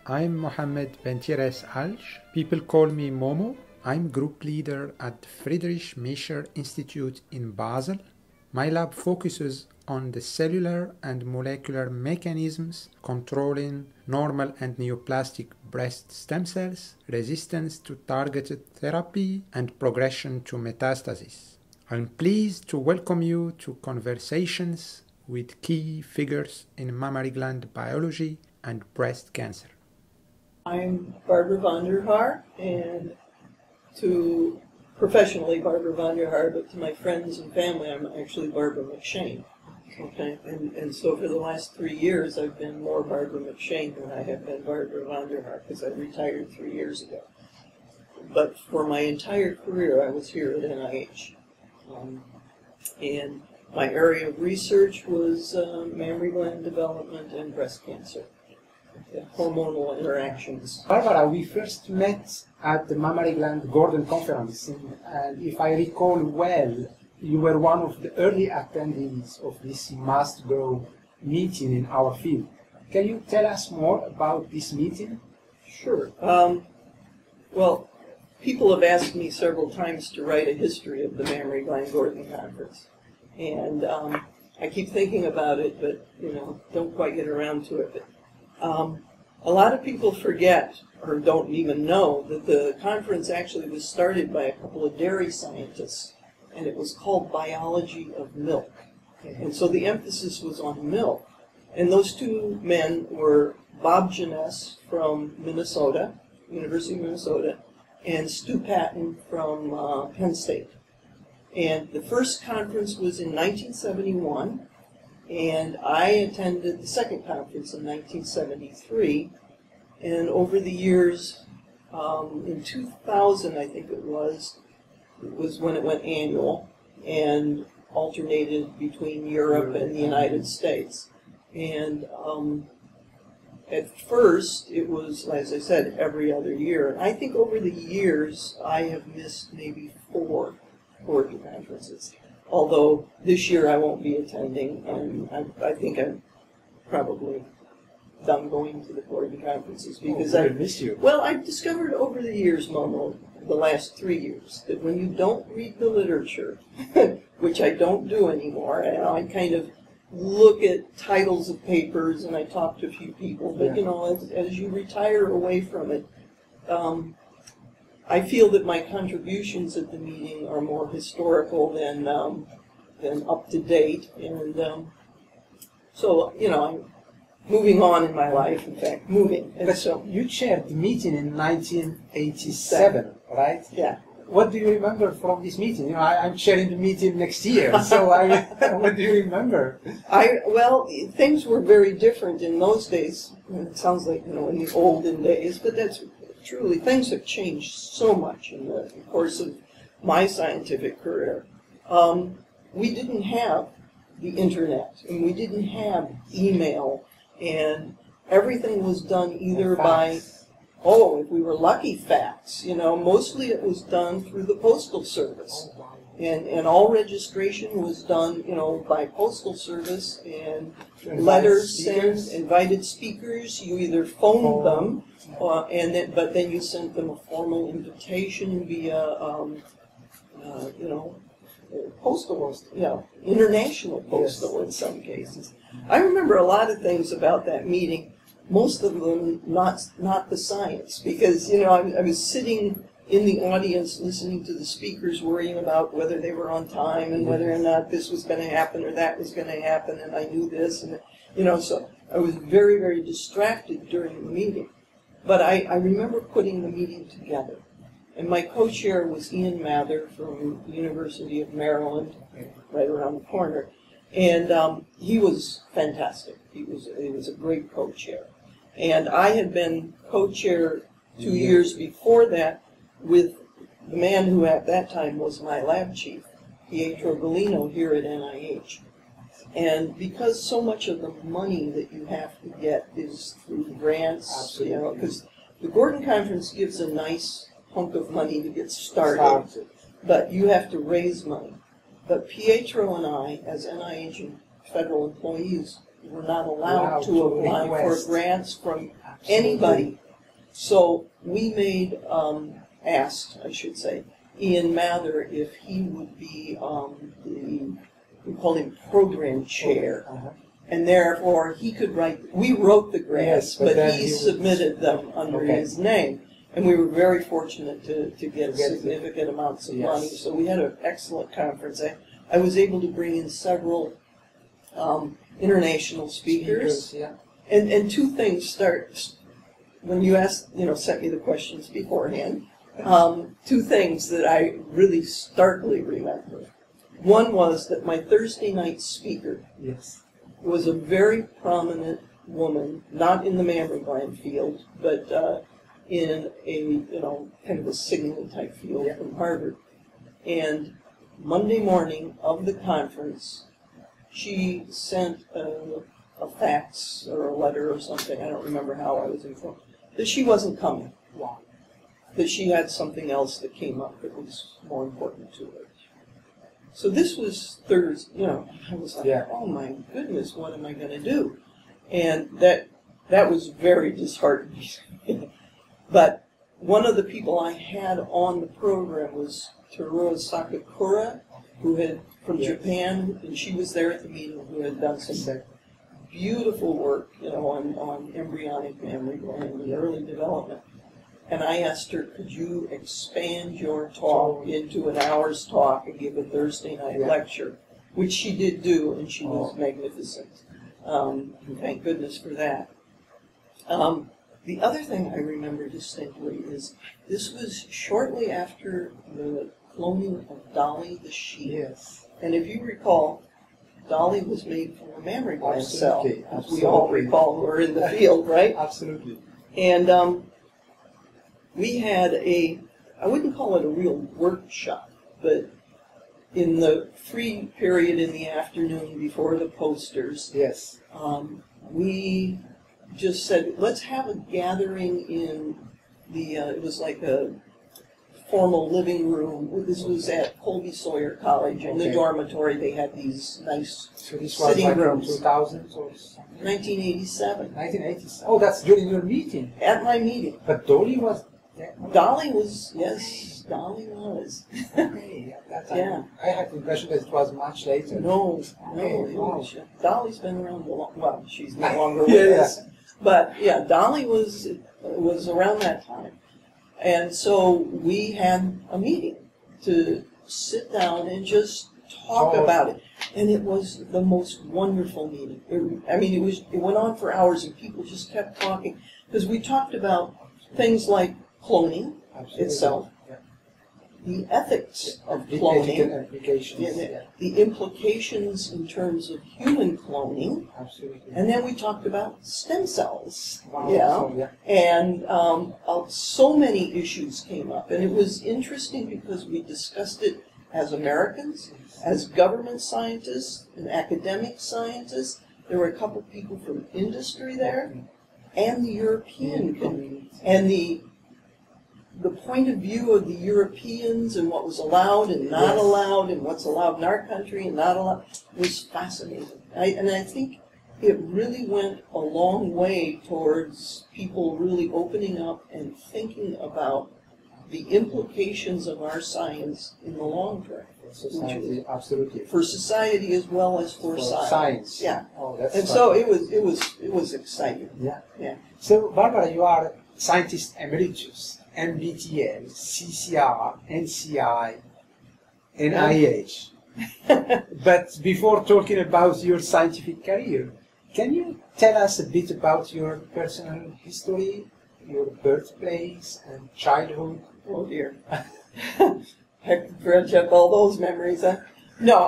I'm Mohammed Bentires Alj. People call me Momo. I'm group leader at the Friedrich Miescher Institute in Basel. My lab focuses on the cellular and molecular mechanisms controlling normal and neoplastic breast stem cells, resistance to targeted therapy, and progression to metastasis. I'm pleased to welcome you to conversations with key figures in mammary gland biology and breast cancer. I'm Barbara Vonderhaar, and to professionally Barbara Vonderhaar, but to my friends and family, I'm actually Barbara McShane. Okay, and so for the last 3 years, I've been more Barbara McShane than I have been Barbara Vonderhaar, because I retired 3 years ago. But for my entire career, I was here at NIH. And my area of research was mammary gland development and breast cancer. Hormonal interactions. Barbara, we first met at the Mammary Gland Gordon Conference, and if I recall well, you were one of the early attendees of this Must Grow meeting in our field. Can you tell us more about this meeting? Sure. Well, people have asked me several times to write a history of the Mammary Gland Gordon Conference, and I keep thinking about it, but don't quite get around to it. But, a lot of people forget or don't even know that the conference actually was started by a couple of dairy scientists, and it was called Biology of Milk. And so the emphasis was on milk. And those two men were Bob Jeunesse from Minnesota, University of Minnesota, and Stu Patton from Penn State. And the first conference was in 1971. And I attended the second conference in 1973, and over the years, in 2000, I think it was when it went annual, and alternated between Europe and the United States. And at first, it was, as I said, every other year. And I think over the years, I have missed maybe 4 Gordon conferences. Although this year I won't be attending, and I think I'm probably done going to the Gordon conferences because I miss you. Well, I've discovered over the years, Momo, the last 3 years, that when you don't read the literature, which I don't do anymore, and I kind of look at titles of papers and I talk to a few people, but as you retire away from it, I feel that my contributions at the meeting are more historical than up to date, and so I'm moving on in my life. In fact, moving. And but so you chaired the meeting in 1987, right? Yeah. What do you remember from this meeting? I'm chairing the meeting next year, so what do you remember? Well, things were very different in those days. It sounds like in the olden days, but that's. Truly, things have changed so much in the course of my scientific career. We didn't have the internet, and we didn't have email, and everything was done either by, if we were lucky, fax. Mostly it was done through the Postal Service. And all registration was done, by Postal Service, and letters sent, invited speakers. You either phoned them, but then you sent them a formal invitation via, postal, international postal in some cases. I remember a lot of things about that meeting. Most of them not the science, because I was sitting in the audience listening to the speakers, worrying about whether they were on time and whether or not this was going to happen or that was going to happen, and I knew this, and so I was very, very distracted during the meeting. But I remember putting the meeting together, and my co-chair was Ian Mather from the University of Maryland, right around the corner, and he was fantastic. He was a great co-chair, and I had been co-chair 2 years before that with the man who at that time was my lab chief, Pietro Gallino, here at NIH. And because so much of the money that you have to get is through grants, because the Gordon Conference gives a nice hunk of money to get started, but you have to raise money. But Pietro and I, as NIH and federal employees, were not allowed to apply for request grants from Absolutely. anybody. So we made, asked, I should say, Ian Mather if he would be we call him program chair. Uh-huh. And therefore, he could write, we wrote the grants, Yes, but then he he would- submitted them under Okay. his name. And we were very fortunate to get Get significant amounts of Yes. money. So we had an excellent conference. I was able to bring in several international speakers. Yeah. And two things start, when you asked, sent me the questions beforehand, two things that I really starkly remember. One was that my Thursday night speaker Yes. was a very prominent woman, not in the mammary gland field, but in a, kind of a signaling type field Yeah. from Harvard. And Monday morning of the conference, she sent a fax or a letter or something, I don't remember how I was informed, that she wasn't coming. Wow. That she had something else that came up that was more important to her. So this was Thursday, I was like, Yeah. oh my goodness, what am I going to do? And that was very disheartening. But one of the people I had on the program was Teruo Sakakura, who had, from Yes. Japan, and she was there at the meeting, who had done some beautiful work, on embryonic mammary gland and early development. And I asked her, could you expand your talk into an hour's talk and give a Thursday night Yeah. lecture? Which she did do, and she was Oh. magnificent. Thank goodness for that. The other thing I remember distinctly is this was shortly after the cloning of Dolly the sheep. Yes. And if you recall, Dolly was made from a mammary gland cell, Absolutely, as we all absolutely. recall who are in the field, right? Absolutely. And we had I wouldn't call it a real workshop, but in the free period in the afternoon before the posters, Yes. we just said, let's have a gathering in it was like a formal living room. This was at Colby Sawyer College. In the Okay. dormitory, they had these nice So this was sitting like in rooms. 2000 or something? 1987, 1980s. Oh, that's during your meeting. at my meeting. But Dolly was there. Dolly was, yes, Dolly was. Okay, at that time. Yeah. I had the impression that it was much later. No, Okay, wow. Dolly's been around well, she's no longer Yeah, with yeah. us. But yeah, Dolly was around that time. And so we had a meeting to sit down and just talk Oh. about it. And it was the most wonderful meeting. It went on for hours and people just kept talking. Because we talked about things like cloning Absolutely. itself, Yeah. the ethics of Ethical cloning, implications. yeah, the implications in terms of human cloning, Absolutely. and then we talked about stem cells. Wow. Yeah, So, yeah. and so many issues came up, and it was interesting because we discussed it as Americans, as government scientists, and academic scientists. There were a couple people from industry there, and the European community, and the point of view of the Europeans and what was allowed and not Yes. allowed and what's allowed in our country and not allowed was fascinating. And I think it really went a long way towards people really opening up and thinking about the implications of our science in the long term. Society, absolutely. For society as well as for science. Yeah. Oh, that's And fun. so it was exciting. Yeah. Yeah. So, Barbara, you are scientist emeritus, MBTL, CCR, NCI, NIH. But before talking about your scientific career, can you tell us a bit about your personal history, your birthplace and childhood? Oh dear. I dredge up all those memories. Huh? No,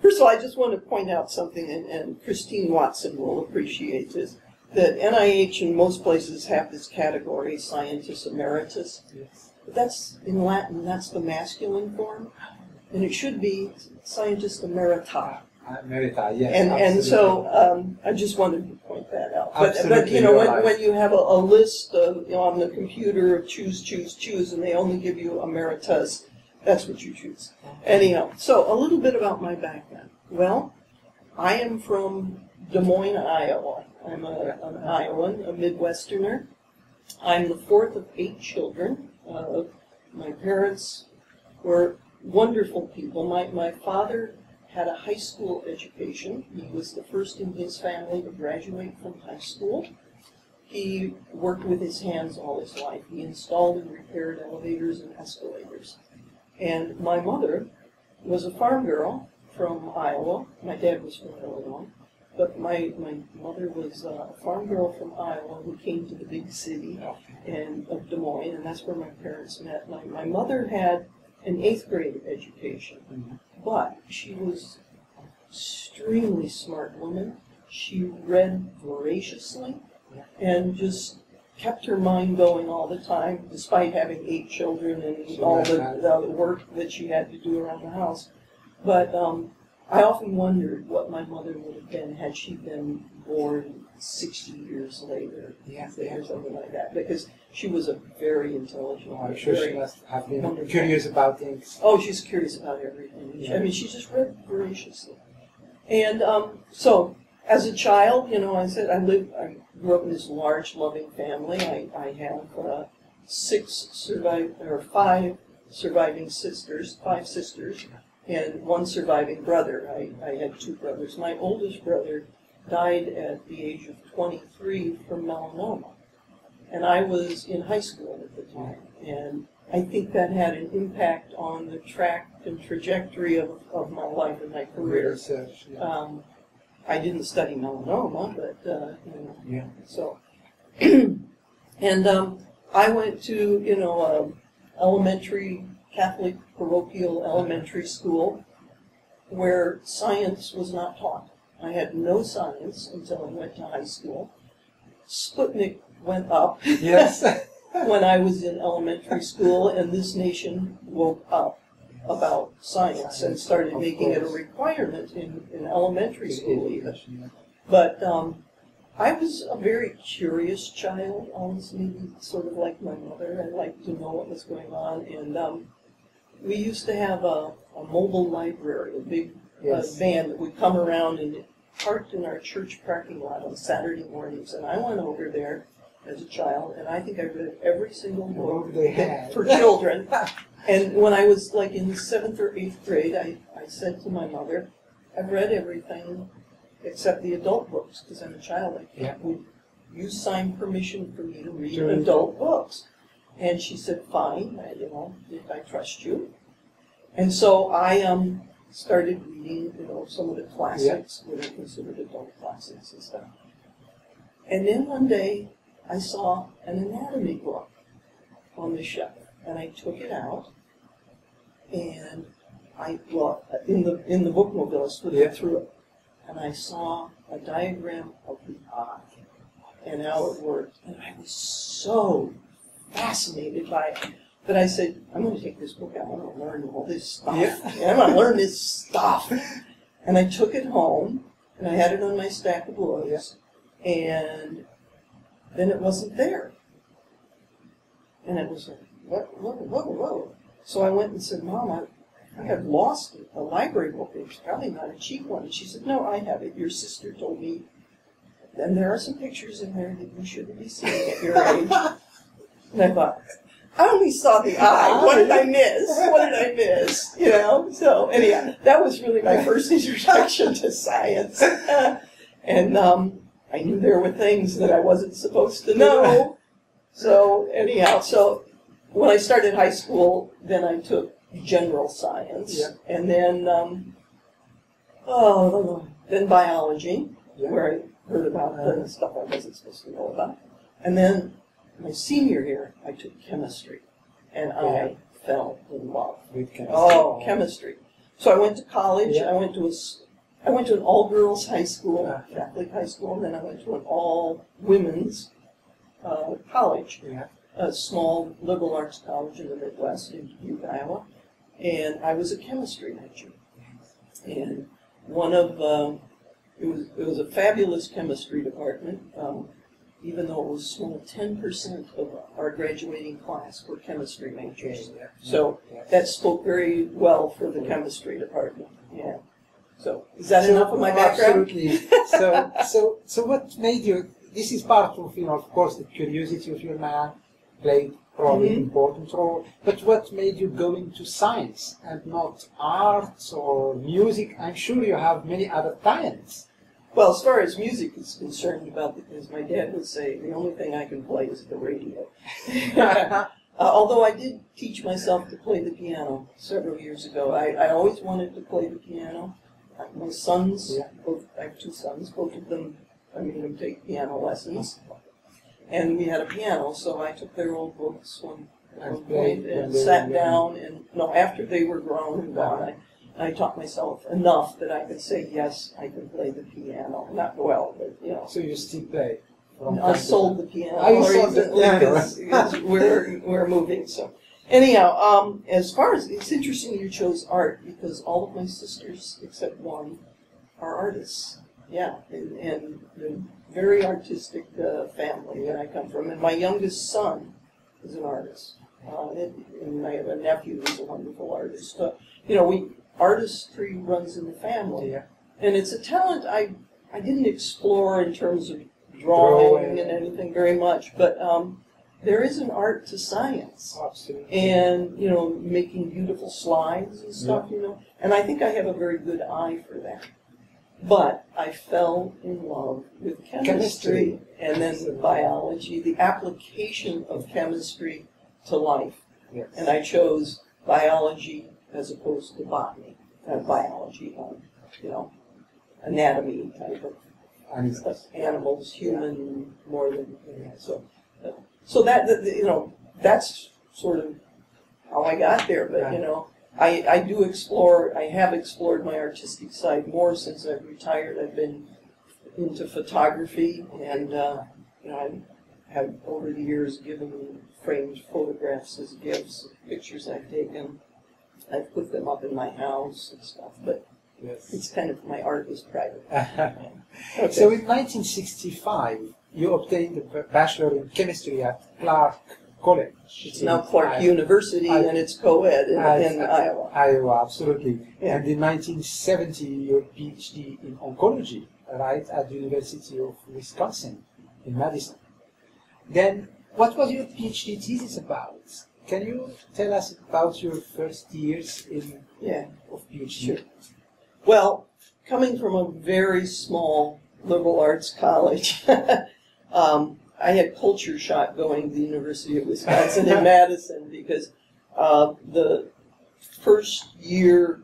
first of all, I just want to point out something, and Christine Watson will appreciate this, that NIH in most places have this category, scientist emeritus. Yes. But that's, in Latin, that's the masculine form, and it should be scientist emerita. Emerita, yes. And absolutely. so I just wanted to point that out. But Absolutely, you know, you're right. when you have a list on the computer of choose, and they only give you emeritus, that's what you choose. Anyhow, so a little bit about my background. Well, I am from Des Moines, Iowa. I'm an Iowan, a Midwesterner. I'm the fourth of 8 children. My parents were wonderful people. My father had a high school education. He was the first in his family to graduate from high school. He worked with his hands all his life. He installed and repaired elevators and escalators. And my mother was a farm girl from Iowa. My dad was from Illinois. But my mother was a farm girl from Iowa who came to the big city of Des Moines, and that's where my parents met. My mother had an 8th grade education, but she was an extremely smart woman. She read voraciously and just kept her mind going all the time, despite having 8 children and all the work that she had to do around the house. But I often wondered what my mother would have been had she been born 60 years later, or something like that, because she was a very intelligent, I'm sure she must have been curious about things. Oh, she's curious about everything. Yeah. I mean, she just read voraciously. And so, as a child, I said I grew up in this large, loving family. I have 5 surviving sisters, 5 sisters, and 1 surviving brother. I had 2 brothers. My oldest brother died at the age of 23 from melanoma. And I was in high school at the time. And I think that had an impact on the track and trajectory of my life and my career. Research, I didn't study melanoma, but, so. And I went to, elementary Catholic parochial elementary school where science was not taught. I had no science until I went to high school. Sputnik went up when I was in elementary school, and this nation woke up about science and started making it a requirement in elementary school even. But I was a very curious child, almost maybe sort of like my mother. I liked to know what was going on, and we used to have a mobile library, a big van that would come around and parked in our church parking lot on Saturday mornings. And I went over there as a child, and I think I read every single book for children. And when I was like in 7th or 8th grade, I said to my mother, I've read everything except the adult books, because I'm a child. Would you sign permission for me to read adult books? And she said, fine, I trust you. And so I started reading, some of the classics, what are considered adult classics and stuff. And then one day, I saw an anatomy book on the shelf, and I took it out, and in the bookmobile, I flipped through it, and I saw a diagram of the eye and how it worked, and I was so fascinated by it that I said, I'm going to take this book out. I want to learn all this stuff. I want to learn this stuff. And I took it home, and I had it on my stack of books, and then it wasn't there. And it was like, whoa. So I went and said, Mom, I think I've lost it. A library book. It's probably not a cheap one. And she said, no, I have it. Your sister told me. And there are some pictures in there that you shouldn't be seeing at your age. And I thought, I only saw the eye. What did I miss? So anyhow, that was really my first introduction to science. And I knew there were things that I wasn't supposed to know. So anyhow, when I started high school, then I took general science, and then then biology, where I heard about the stuff I wasn't supposed to know about, and then my senior year I took chemistry, and I fell in love with chemistry. Oh, chemistry! So I went to college. I went to an all-girls high school, Catholic high school, and then I went to an all-women's college, a small liberal arts college in the Midwest, in Dubuque, Iowa, and I was a chemistry major. And it was a fabulous chemistry department, even though it was small. 10% of our graduating class were chemistry majors. So that spoke very well for the chemistry department. So, is that enough of my background? Absolutely. So what made you? This is part of, of course, the curiosity of your man played probably an important role. But what made you go into science and not arts or music? I'm sure you have many other talents. Well, as far as music is concerned, as my dad would say, the only thing I can play is the radio. Although I did teach myself to play the piano several years ago. I always wanted to play the piano. My sons, I have two sons, both of them, I made them take piano lessons. And we had a piano, so I took their old books one point and sat down, and after they were grown and gone, I taught myself enough that I could say, yes, I can play the piano. Not well, but, So you still play? I sold the piano recently because we're moving. So anyhow, as far as it's interesting you chose art because all of my sisters except one are artists. Yeah, and the very artistic family that I come from, and my youngest son is an artist, and I have a nephew who's a wonderful artist. Artistry runs in the family, and it's a talent I didn't explore in terms of drawing and anything very much, but there is an art to science. Absolutely. And, making beautiful slides and stuff, and I think I have a very good eye for that. But I fell in love with chemistry and then biology, the application of chemistry to life. Yes. And I chose biology as opposed to botany, biology, anatomy type of animals, human more than so that that's sort of how I got there. But I have explored my artistic side more since I've retired. I've been into photography, and I have over the years given framed photographs as gifts, pictures I've taken. I've put them up in my house and stuff, but it's kind of, my art is private. Okay. So in 1965, you obtained a Bachelor in Chemistry at Clark College. It's now Clark University, and it's co-ed in Iowa. Iowa, absolutely. Yeah. And in 1970, your PhD in oncology, right, at the University of Wisconsin in Madison. Then, what was your PhD thesis about? Can you tell us about your first years of PhD? Sure. Well, coming from a very small liberal arts college, I had culture shock going to the University of Wisconsin in Madison because the first year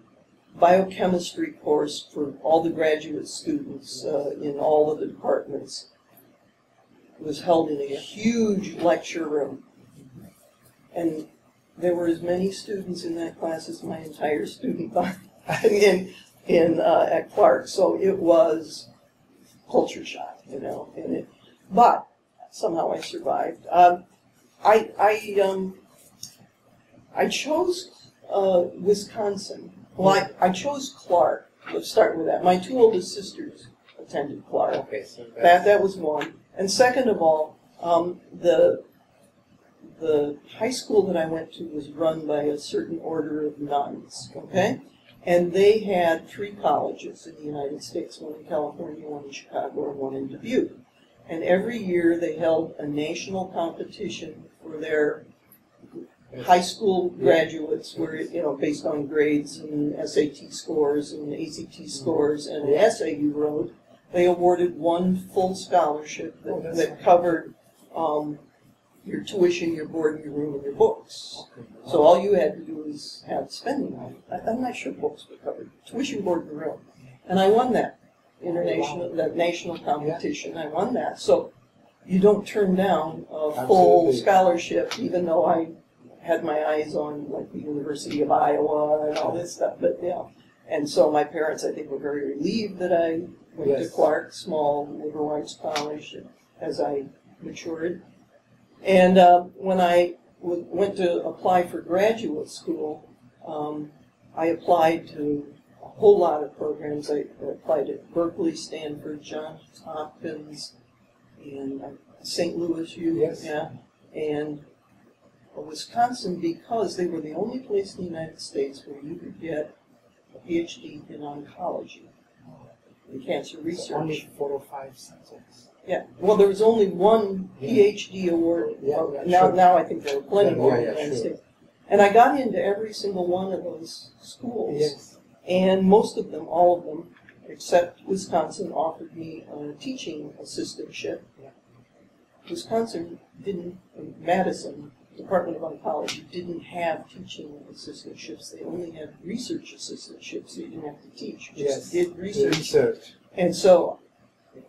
biochemistry course for all the graduate students in all of the departments was held in a huge lecture room. And there were as many students in that class as my entire student body at Clark. So it was culture shock, but somehow I survived. I chose Wisconsin. Well, I chose Clark. Let's start with that. My two oldest sisters attended Clark. Okay, so that was one. And second of all, the high school that I went to was run by a certain order of nuns, okay? And they had 3 colleges in the United States, one in California, one in Chicago, and one in Dubuque. And every year they held a national competition for their high school graduates, where, based on grades and SAT scores and ACT scores and the essay you wrote, they awarded one full scholarship that covered your tuition, your board, your room, and your books. So all you had to do was have spending money. I'm not sure books were covered. Tuition, board, and room. And I won that national competition. I won that. So you don't turn down a full scholarship, even though I had my eyes on like the University of Iowa and all this stuff. But and so my parents, I think, were very relieved that I went to Clark, small liberal arts college, as I matured. And when I went to apply for graduate school, I applied to a whole lot of programs. I applied at Berkeley, Stanford, Johns Hopkins, and St. Louis U. And Wisconsin, because they were the only place in the United States where you could get a PhD in oncology, in cancer research. So only 4 or 5 subjects. Yeah. Well, there was only one PhD award. Now I think there are plenty more in the United States. And I got into every single one of those schools. Yes. And most of them, all of them, except Wisconsin, offered me a teaching assistantship. Yeah. Wisconsin didn't, Madison, Department of Oncology, didn't have teaching assistantships. They only had research assistantships, so you didn't have to teach. You just did research. And so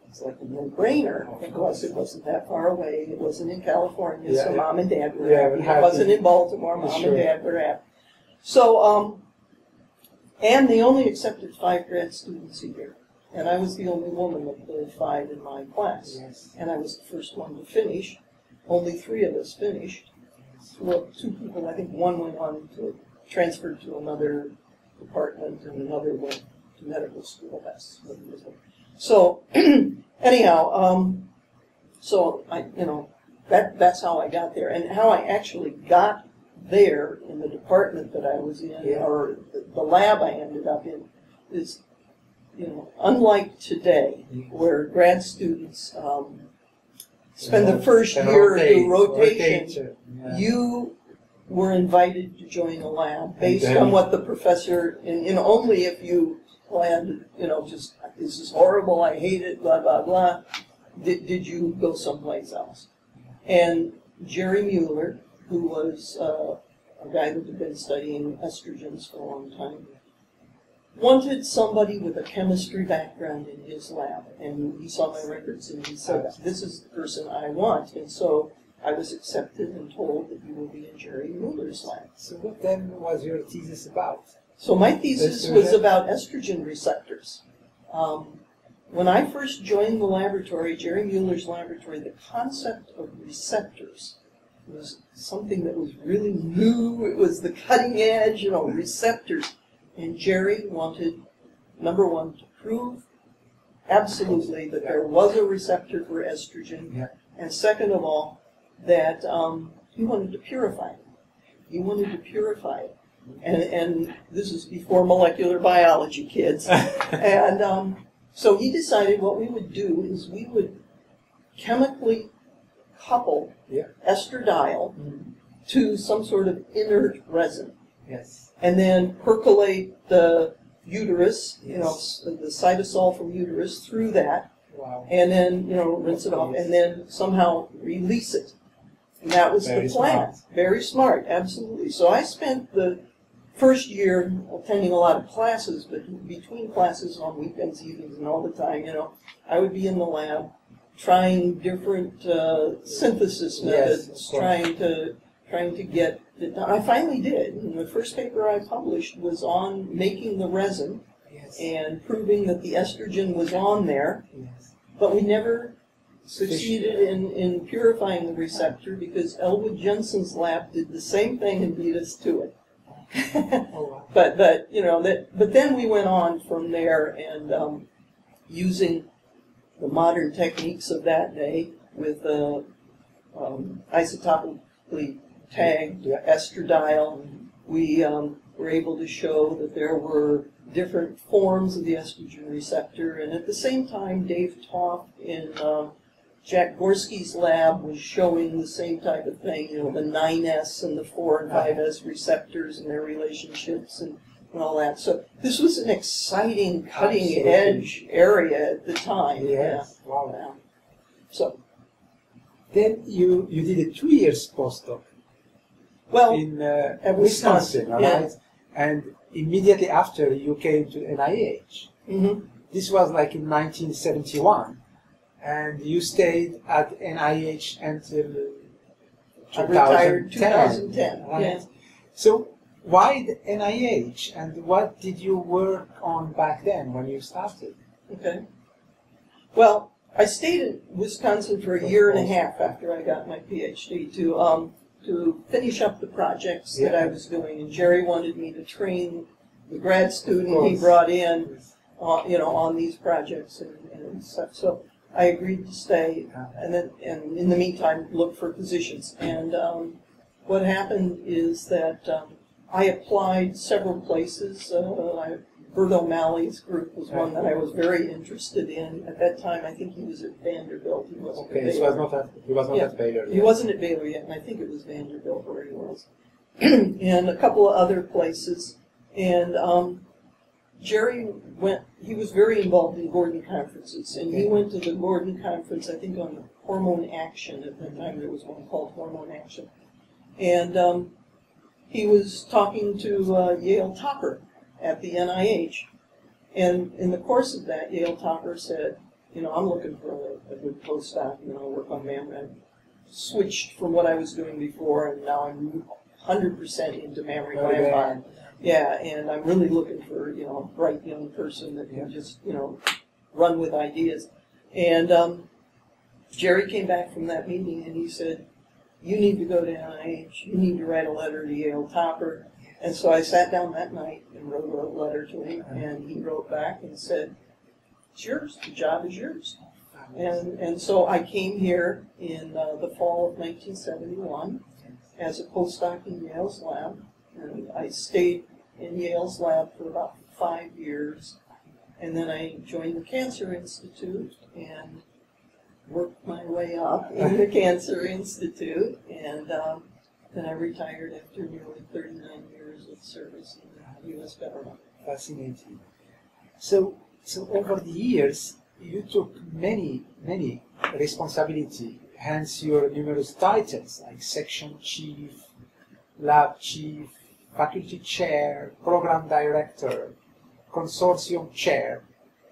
it's like a no-brainer because it wasn't that far away. It wasn't in California, so Mom and Dad were happy. It wasn't in Baltimore, Mom and Dad were happy. So, and they only accepted 5 grad students a year. And I was the only woman of the 5 in my class. Yes. And I was the first one to finish. Only 3 of us finished. Well, 2 people, I think one went on to transfer to another department and another went to medical school. That's what it was. So, anyhow, so that's how I got there. And how I actually got there in the department that I was in, or the lab I ended up in, is, unlike today, where grad students spend the first year do rotation. You were invited to join a lab based on what the professor, and only if you planned, just, this is horrible, I hate it, blah, blah, blah, did you go someplace else. And Jerry Mueller, who was a guy that had been studying estrogens for a long time, wanted somebody with a chemistry background in his lab. And he saw my records and he said, this is the person I want. And so I was accepted and told that you will be in Jerry Mueller's lab. So what then was your thesis about? So my thesis was about estrogen receptors. When I first joined the laboratory, Jerry Mueller's laboratory, the concept of receptors was something that was really new. It was the cutting edge, receptors. And Jerry wanted, number one, to prove absolutely that there was a receptor for estrogen, and second of all, that he wanted to purify it. He wanted to purify it. And this is before molecular biology, kids. And so he decided what we would do is we would chemically couple estradiol to some sort of inert resin. Yes. And then percolate the uterus, the cytosol from uterus through that. Wow. And then, rinse it off, and then somehow release it. And that was the plan. Very smart, absolutely. So I spent the first year attending a lot of classes, but between classes on weekends, evenings, and all the time, I would be in the lab trying different synthesis methods, trying to get it done. I finally did. And the first paper I published was on making the resin and proving that the estrogen was on there, but we never succeeded in purifying the receptor because Elwood Jensen's lab did the same thing and beat us to it. But then we went on from there and using the modern techniques of that day with isotopically tagged estradiol, we were able to show that there were different forms of the estrogen receptor, and at the same time Dave Toff in Jack Gorski's lab was showing the same type of thing, the 9S and the 4 and 5S receptors and their relationships and all that. So this was an exciting, cutting-edge area at the time. Yes. Wow. Yeah. So then you did a 2 years postdoc. Well, in at Wisconsin, right? And immediately after you came to NIH. Mm-hmm. This was like in 1971. And you stayed at NIH until 2010. I retired 2010. Right? Yeah. So why the NIH, and what did you work on back then when you started? Okay. Well, I stayed in Wisconsin for a year and a half after I got my PhD to finish up the projects that I was doing, and Jerry wanted me to train the grad student he brought in, on these projects and stuff. So I agreed to stay, and in the meantime look for positions. And what happened is that I applied several places. I Bert O'Malley's group was one that I was very interested in. At that time, I think he was at Vanderbilt. He wasn't at Baylor. He was not at Baylor. He wasn't at Baylor yet, and I think it was Vanderbilt where he was. And a couple of other places. And Jerry went, he was very involved in Gordon conferences, and he went to the Gordon conference, I think, on hormone action. At that time, there was one called Hormone Action. And he was talking to Yale Topper at the NIH. And in the course of that, Yale Topper said, you know, I'm looking for a good postdoc, you know, work on mammary. I switched from what I was doing before, and now I'm 100% into mammary gland biology. Yeah, and I'm really looking for, you know, a bright young person that can just, you know, run with ideas. And Jerry came back from that meeting and he said, you need to go to NIH. You need to write a letter to Yale Topper. And so I sat down that night and wrote a letter to him, and he wrote back and said, it's yours. The job is yours. And so I came here in the fall of 1971 as a postdoc in Yale's lab. And I stayed in Yale's lab for about 5 years. And then I joined the Cancer Institute and worked my way up in the Cancer Institute. And then I retired after nearly 39 years of service in the U.S. government. Fascinating. So over the years, you took many responsibility, hence your numerous titles like section chief, lab chief, faculty chair, program director, consortium chair.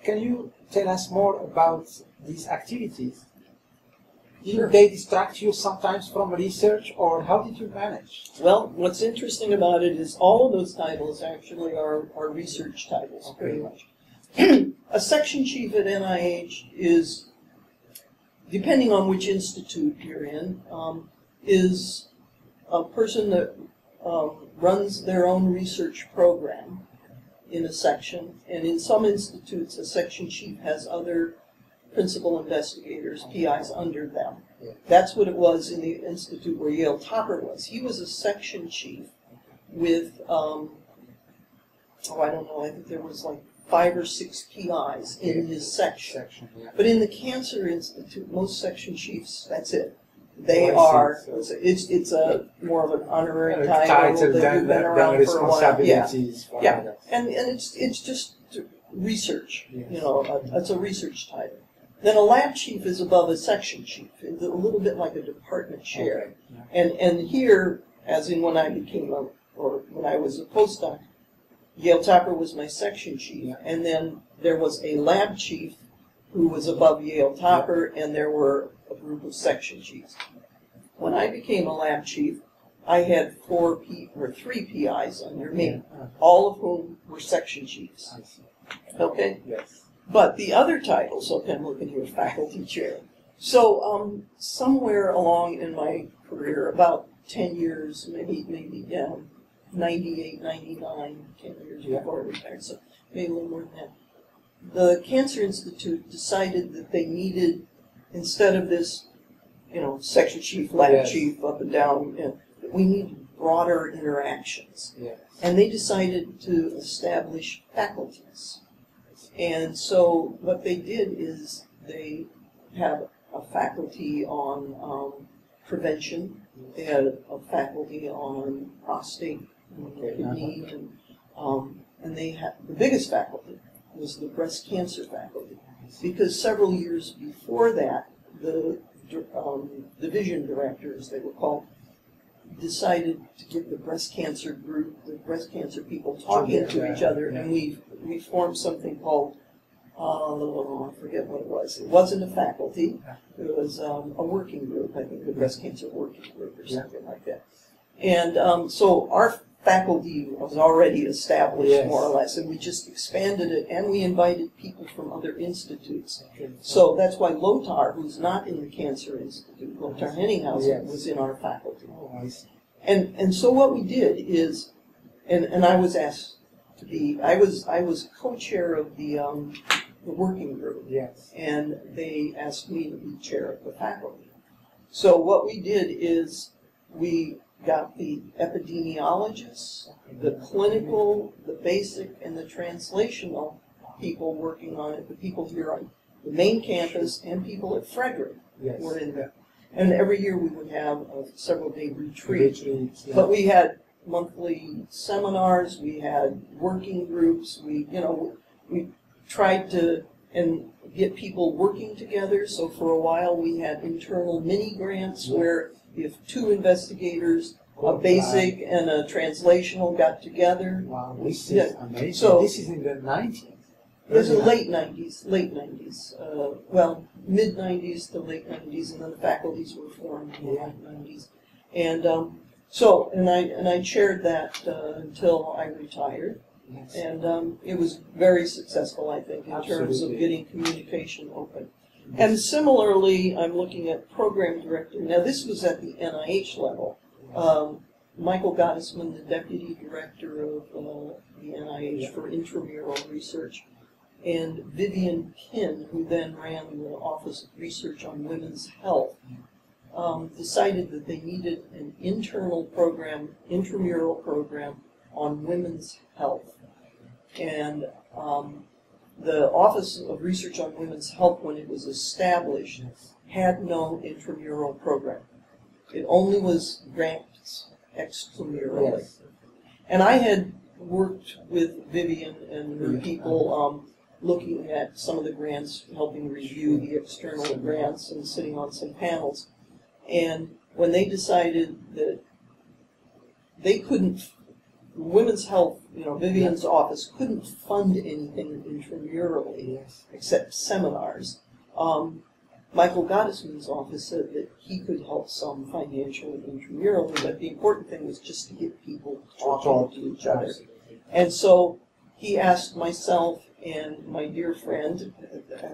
Can you tell us more about these activities? Sure. Did they distract you sometimes from research, or how did you manage? Well, what's interesting about it is all of those titles actually are research titles, pretty much. A section chief at NIH is, depending on which institute you're in, is a person that runs their own research program in a section. And in some institutes, a section chief has other principal investigators, PIs, under them. That's what it was in the institute where Yale Topper was. He was a section chief with, I don't know, I think there was like 5 or 6 PIs in his section. But in the Cancer Institute, most section chiefs, that's it. They are, it's a more of an honorary title that you've been around for a while. Yeah. And it's just research, you know, it's a research title. Then a lab chief is above a section chief. It's a little bit like a department chair. And here, as in when I became when I was a postdoc, Yale Topper was my section chief, and then there was a lab chief who was above Yale Topper, and there were a group of section chiefs. When I became a lab chief, I had 3 PIs under me, all of whom were section chiefs. Okay? Yes. But the other titles, okay, I'm looking here, faculty chair. So somewhere along in my career, about 10 years, maybe 98, 99, 10 years before I retired, so maybe a little more than that. The Cancer Institute decided that they needed, instead of this, you know, section chief, lab chief, up and down, that we needed broader interactions. And they decided to establish faculties. And so what they did is they have a faculty on prevention. They had a faculty on prostate and kidney, and they had the biggest faculty was the breast cancer faculty, because several years before that, the division directors, they were called, decided to get the breast cancer group, the breast cancer people talking to each other, and we formed something called, I forget what it was. It wasn't a faculty. It was a working group, I think the breast cancer working group or something like that. And so our faculty was already established, more or less, and we just expanded it, and we invited people from other institutes. So that's why Lothar, who's not in the Cancer Institute, Lothar Henninghausen, was in our faculty. And so what we did is, and I was asked to be, I was co-chair of the working group, and they asked me to be chair of the faculty. So what we did is we got the epidemiologists, the clinical, the basic, and the translational people working on it, the people here on the main campus and people at Frederick were in there. And every year we would have a several-day retreat. But we had monthly seminars, we had working groups, we tried to get people working together. So for a while we had internal mini grants where if two investigators, a basic and a translational, got together. Wow, this is amazing. So this is in the 90s. There's the late 90s, well, mid 90s to late 90s, and then the faculties were formed in the late 90s. And and I chaired that until I retired. Yes. And it was very successful, I think, in terms of getting communication open. And similarly, I'm looking at program director. Now, this was at the NIH level. Michael Gottesman, the deputy director of the NIH for intramural research, and Vivian Pinn, who then ran the Office of Research on Women's Health, decided that they needed an internal program, intramural program on women's health. And the Office of Research on Women's Health, when it was established, had no intramural program. It only was grants extramurally. Yes. And I had worked with Vivian and her people looking at some of the grants, helping review the external grants and sitting on some panels. And when they decided that they couldn't, women's health, Vivian's office couldn't fund anything intramurally except seminars, Michael Gottesman's office said that he could help some financially intramurally, but the important thing was just to get people talking to each other. And so he asked myself and my dear friend,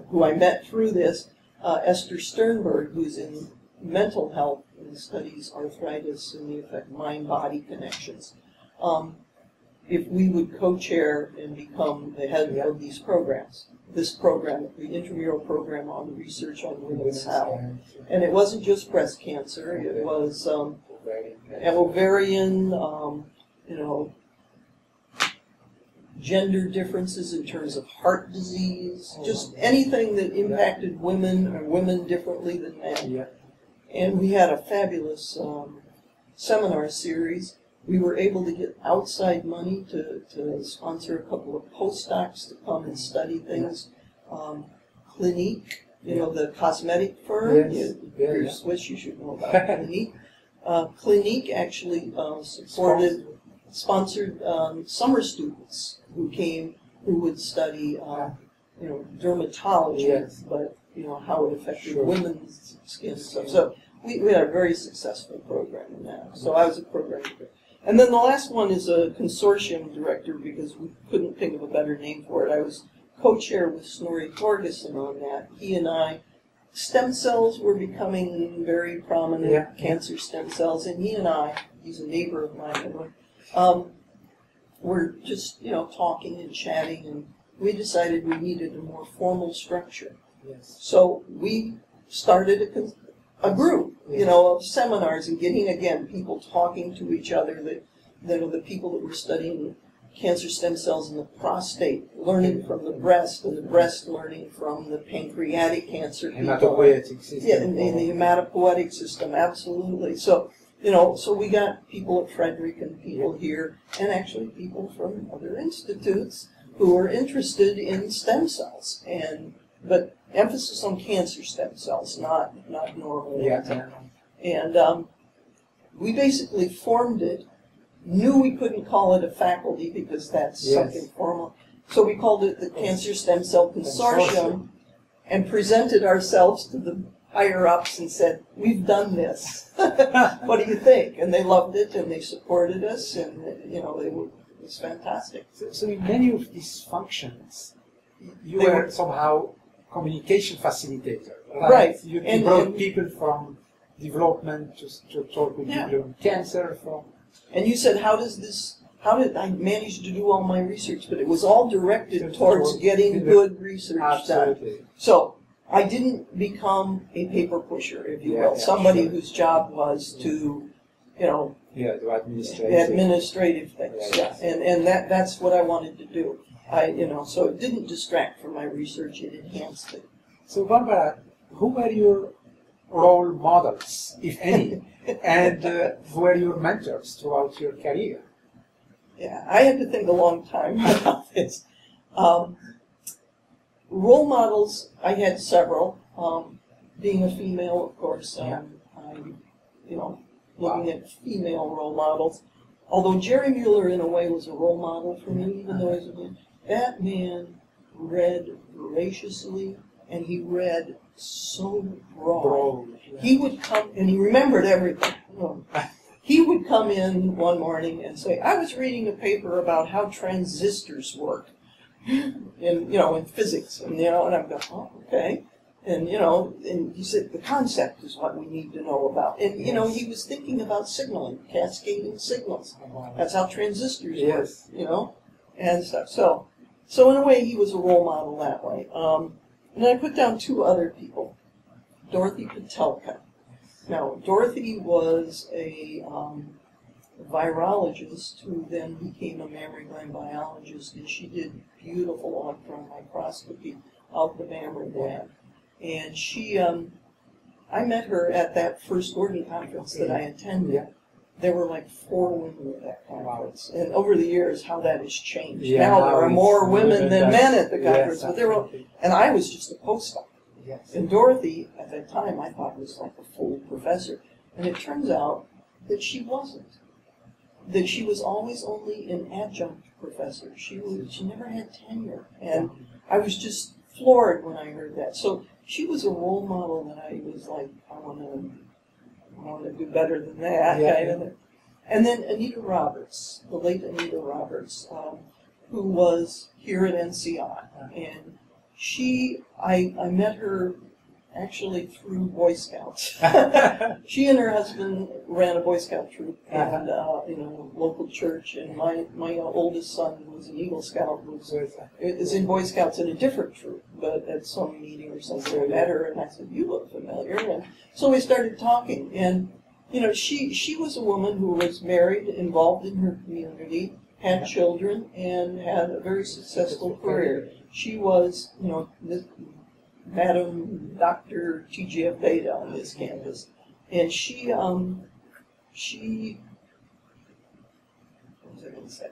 who I met through this, Esther Sternberg, who's in mental health and studies arthritis and the effect mind-body connections, if we would co-chair and become the head of these programs. This program, the intramural program on research on women's health. And it wasn't just breast cancer, it was ovarian, gender differences in terms of heart disease, just anything that impacted women or women differently than men. And we had a fabulous seminar series. We were able to get outside money to sponsor a couple of postdocs to come and study things. Clinique, the cosmetic firm. You're Swiss, you should know about Clinique. Clinique actually sponsored summer students who came, who would study, dermatology, but how it affected women's skin and stuff. So we had a very successful program in that. So I was a program director. And then the last one is a consortium director, because we couldn't think of a better name for it. I was co-chair with Snorri Thorgesson on that. He and I, stem cells were becoming very prominent, cancer stem cells, and he and I, he's a neighbor of mine, were just, talking and chatting, and we decided we needed a more formal structure. So we started a group, of seminars and getting, again, people talking to each other, the people that were studying cancer stem cells in the prostate, learning from the breast, and the breast learning from the pancreatic cancer people. Hematopoietic system. Yeah, in the hematopoietic system, absolutely. So, so we got people at Frederick and people here, and actually people from other institutes who are interested in stem cells, but emphasis on cancer stem cells, not normal. And we basically formed it, knew we couldn't call it a faculty because that's something formal, so we called it the Cancer Stem Cell Consortium, and presented ourselves to the higher-ups and said, we've done this. What do you think? And they loved it, and they supported us, and it was fantastic. So in many of these functions, you were somehow communication facilitator, right? You brought people from development to talk with people on cancer. And you said, how did I manage to do all my research? But it was all directed towards getting good research done. So I didn't become a paper pusher, if you will, somebody whose job was to, you know, the administrative. administrative things. Yes. Yeah. And that's what I wanted to do. So it didn't distract from my research, it enhanced it. So Barbara, who were your role models, if any, and who were your mentors throughout your career? Yeah, I had to think a long time about this. Role models, I had several. Being a female, of course, looking at female role models. Although Jerry Mueller, in a way, was a role model for me, even though he was a man. That man read voraciously, and he read so broad. He would come, and he remembered everything. He would come in one morning and say, I was reading a paper about how transistors work in physics. And I'm going, oh, okay. And, and he said, the concept is what we need to know about. And, he was thinking about signaling, cascading signals. That's how transistors work, and stuff. So in a way, he was a role model that way. And I put down two other people. Dorothy Patelka. Now, Dorothy was a virologist who then became a mammary gland biologist, and she did beautiful electron microscopy of the mammary gland. And she, I met her at that first Gordon conference that I attended. Yeah. There were like 4 women at that conference. And over the years, how that has changed. Yeah, now there are more women than men at the conference. Yes, but there were, and I was just a postdoc. Yes. And Dorothy, at that time, I thought was like a full professor. And it turns out that she wasn't. That she was always only an adjunct professor. She never had tenure. And I was just floored when I heard that. So she was a role model that I was like, I want to do better than that. Kind of. And then Anita Roberts, the late Anita Roberts, who was here at NCI. And I met her actually through Boy Scouts. She and her husband ran a Boy Scout troop and local church. And my oldest son was an Eagle Scout, is in Boy Scouts in a different troop, but at some meeting or something I met her and I said, "You look familiar." And so we started talking. And she was a woman who was married, involved in her community, had children, and had a very successful career. She was, Madam Dr. T.G.F. Beta on this campus. And she, what was I going to say?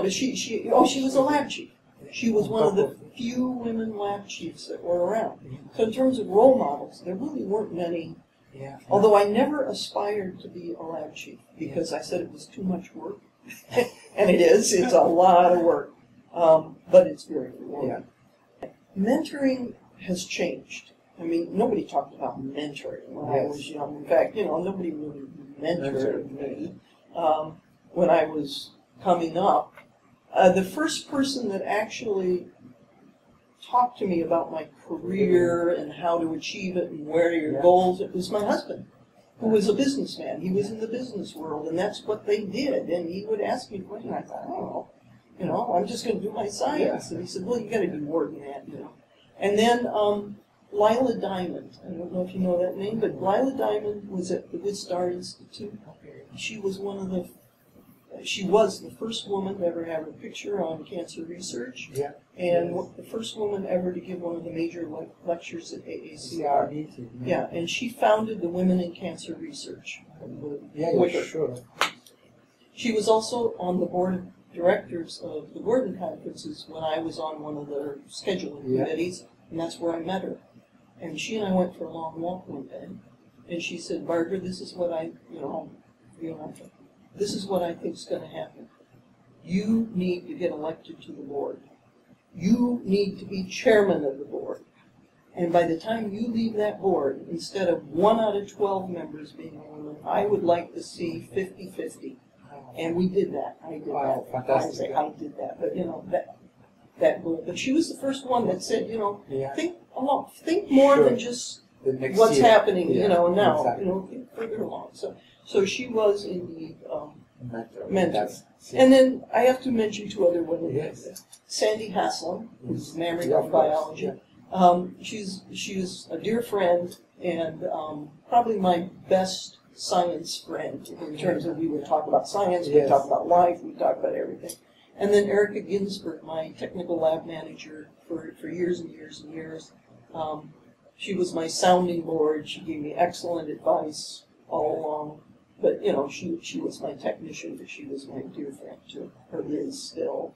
But she was a lab chief. She was one of the few women lab chiefs that were around. So in terms of role models, there really weren't many. Yeah. Although I never aspired to be a lab chief because I said it was too much work. And it is. It's a lot of work. But it's very rewarding. Yeah. Mentoring has changed. I mean, nobody talked about mentoring when I was young. In fact, nobody really mentored me when I was coming up. The first person that actually talked to me about my career and how to achieve it and where are your goals, it was my husband, who was a businessman. He was in the business world, and that's what they did. And he would ask me questions. I thought, I don't know. I'm just going to do my science. And he said, well, you got to do more than that, And then Lila Diamond, I don't know if you know that name, but Lila Diamond was at the Good Star Institute. She was the first woman to ever have a picture on cancer research, and the first woman ever to give one of the major lectures at AACR. Yeah, and she founded the Women in Cancer Research. Sure. She was also on the board of directors of the Gordon conferences when I was on one of their scheduling committees, and that's where I met her. And she and I went for a long walk one day, and she said, "Barbara, this is what this is what I think is going to happen. You need to get elected to the board. You need to be chairman of the board. And by the time you leave that board, instead of 1 out of 12 members being a woman, I would like to see 50-50. And we did that. I did that. Fantastic. I did that. But that goal. But she was the first one that said, think more than just what's happening, now. Exactly. Think further along. So she was indeed mentor. And then I have to mention 2 other women. Yes. Sandy Haslam, who's mammary gland biology. She's a dear friend and probably my best science friend in terms of we would talk about science, Yes. we'd talk about life, we'd talk about everything. And then Erica Ginsberg, my technical lab manager for years and years and years, she was my sounding board. She gave me excellent advice all along. But, you know, she was my technician, but she was my dear friend too, or is still.